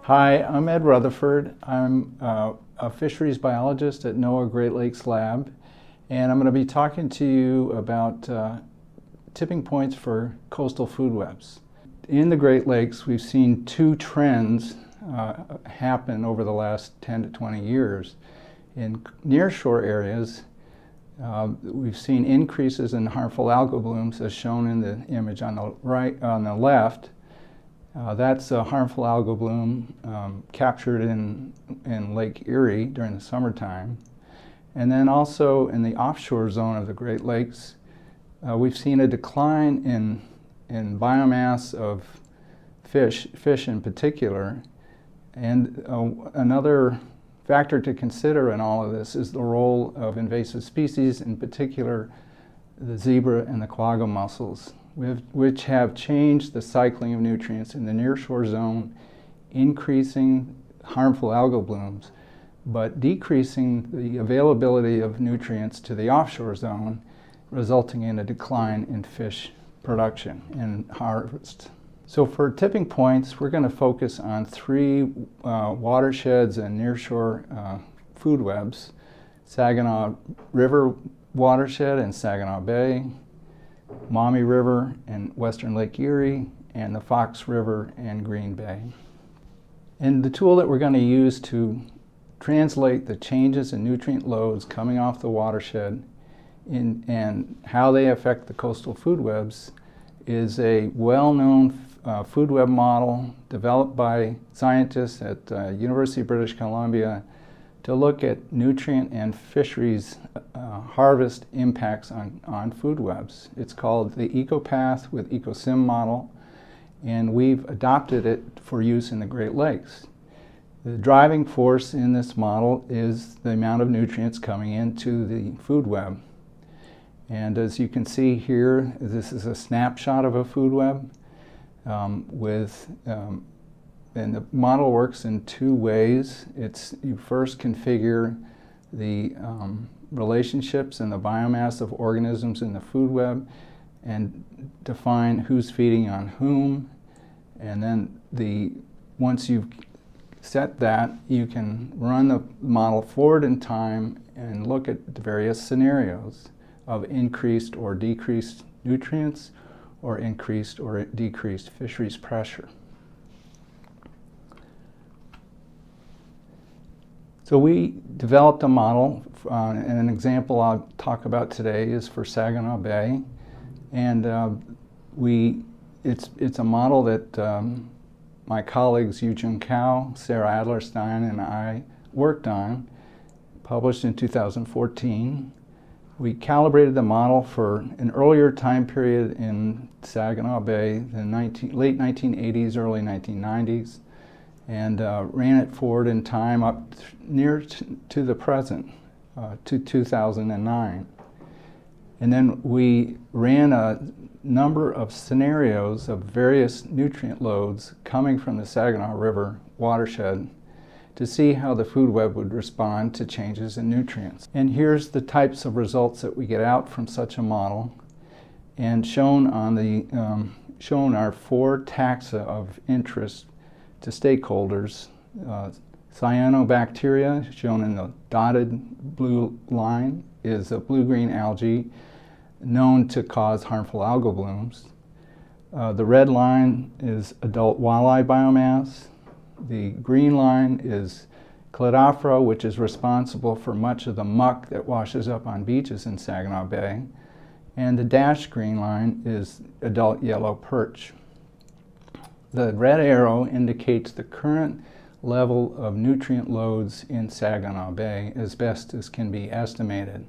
Hi, I'm Ed Rutherford. I'm a fisheries biologist at NOAA Great Lakes Lab, and I'm going to be talking to you about tipping points for coastal food webs. In the Great Lakes, we've seen two trends happen over the last 10 to 20 years. In nearshore areas, we've seen increases in harmful algal blooms, as shown in the image on the left. That's a harmful algal bloom captured in Lake Erie during the summertime. And then also in the offshore zone of the Great Lakes, we've seen a decline in biomass of fish in particular. And another factor to consider in all of this is the role of invasive species, in particular the zebra and the quagga mussels, which have changed the cycling of nutrients in the nearshore zone, increasing harmful algal blooms, but decreasing the availability of nutrients to the offshore zone, resulting in a decline in fish production and harvest. So for tipping points, we're going to focus on three watersheds and nearshore food webs: Saginaw River watershed and Saginaw Bay, Maumee River and western Lake Erie, and the Fox River and Green Bay. And the tool that we're going to use to translate the changes in nutrient loads coming off the watershed and how they affect the coastal food webs is a well-known food web model developed by scientists at University of British Columbia to look at nutrient and fisheries harvest impacts on food webs. It's called the EcoPath with EcoSim model, and we've adopted it for use in the Great Lakes. The driving force in this model is the amount of nutrients coming into the food web. And as you can see here, this is a snapshot of a food web and the model works in two ways. You first configure the relationships and the biomass of organisms in the food web and define who's feeding on whom. And then once you've set that, you can run the model forward in time and look at the various scenarios of increased or decreased nutrients or increased or decreased fisheries pressure. So we developed a model, and an example I'll talk about today is for Saginaw Bay. And it's a model that my colleagues Yu-Jun Kao, Sarah Adlerstein, and I worked on, published in 2014. We calibrated the model for an earlier time period in Saginaw Bay, the late 1980s, early 1990s, and ran it forward in time up near to the present, to 2009. And then we ran a number of scenarios of various nutrient loads coming from the Saginaw River watershed to see how the food web would respond to changes in nutrients. And here's the types of results that we get out from such a model. And shown are four taxa of interest to stakeholders. Cyanobacteria, shown in the dotted blue line, is a blue-green algae known to cause harmful algal blooms. The red line is adult walleye biomass. The green line is Cladophora, which is responsible for much of the muck that washes up on beaches in Saginaw Bay. And the dashed green line is adult yellow perch. The red arrow indicates the current level of nutrient loads in Saginaw Bay as best as can be estimated.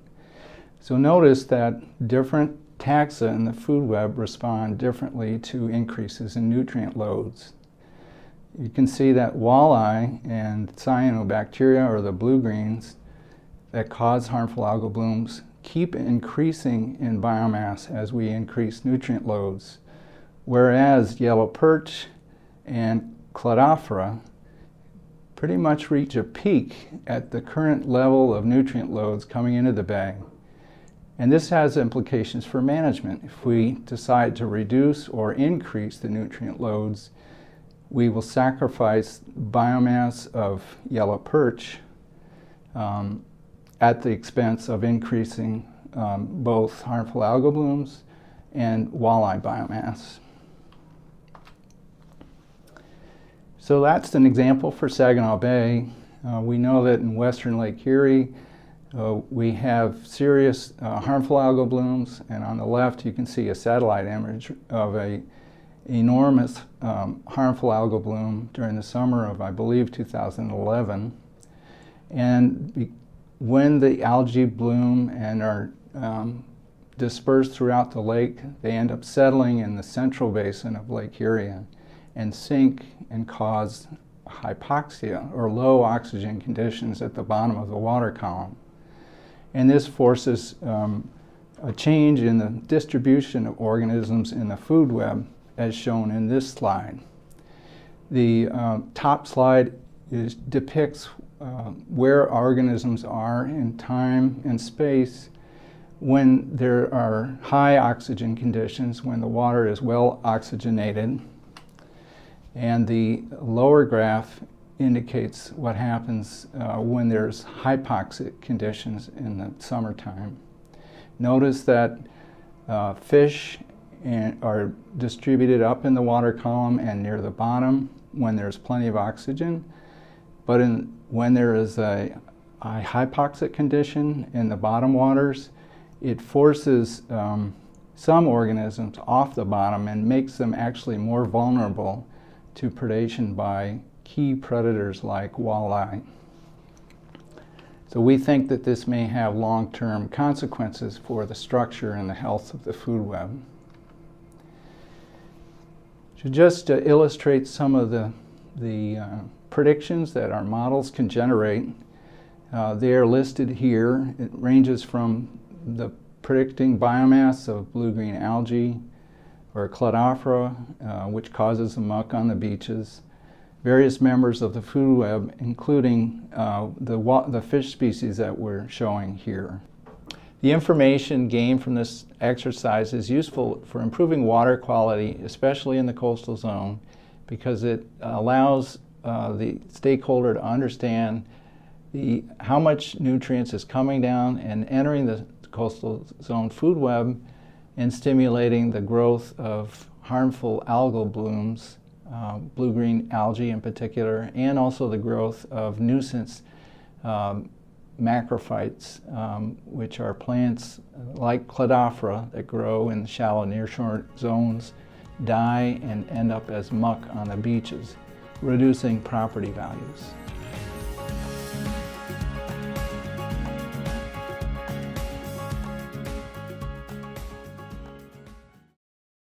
So notice that different taxa in the food web respond differently to increases in nutrient loads. You can see that walleye and cyanobacteria, or the blue-greens, that cause harmful algal blooms keep increasing in biomass as we increase nutrient loads, whereas yellow perch and Cladophora pretty much reach a peak at the current level of nutrient loads coming into the bay. And this has implications for management. If we decide to reduce or increase the nutrient loads, we will sacrifice biomass of yellow perch at the expense of increasing both harmful algal blooms and walleye biomass. So that's an example for Saginaw Bay. We know that in western Lake Erie, we have serious harmful algal blooms, and on the left you can see a satellite image of an enormous harmful algal bloom during the summer of, I believe, 2011. And when the algae bloom and are dispersed throughout the lake, they end up settling in the central basin of Lake Erie and sink and cause hypoxia, or low oxygen conditions at the bottom of the water column. And this forces a change in the distribution of organisms in the food web, as shown in this slide. The top slide depicts where organisms are in time and space when there are high oxygen conditions, when the water is well oxygenated. And the lower graph indicates what happens when there's hypoxic conditions in the summertime. Notice that fish are distributed up in the water column and near the bottom when there's plenty of oxygen, but when there is a hypoxic condition in the bottom waters, it forces some organisms off the bottom and makes them actually more vulnerable to predation by key predators like walleye. So we think that this may have long-term consequences for the structure and the health of the food web. To just illustrate some of the predictions that our models can generate, they are listed here. It ranges from the predicting biomass of blue-green algae or Cladophora, which causes the muck on the beaches, various members of the food web, including the fish species that we're showing here. The information gained from this exercise is useful for improving water quality, especially in the coastal zone, because it allows the stakeholder to understand how much nutrients is coming down and entering the coastal zone food web and stimulating the growth of harmful algal blooms, blue-green algae in particular, and also the growth of nuisance macrophytes, which are plants like Cladophora that grow in the shallow nearshore zones, die and end up as muck on the beaches, reducing property values.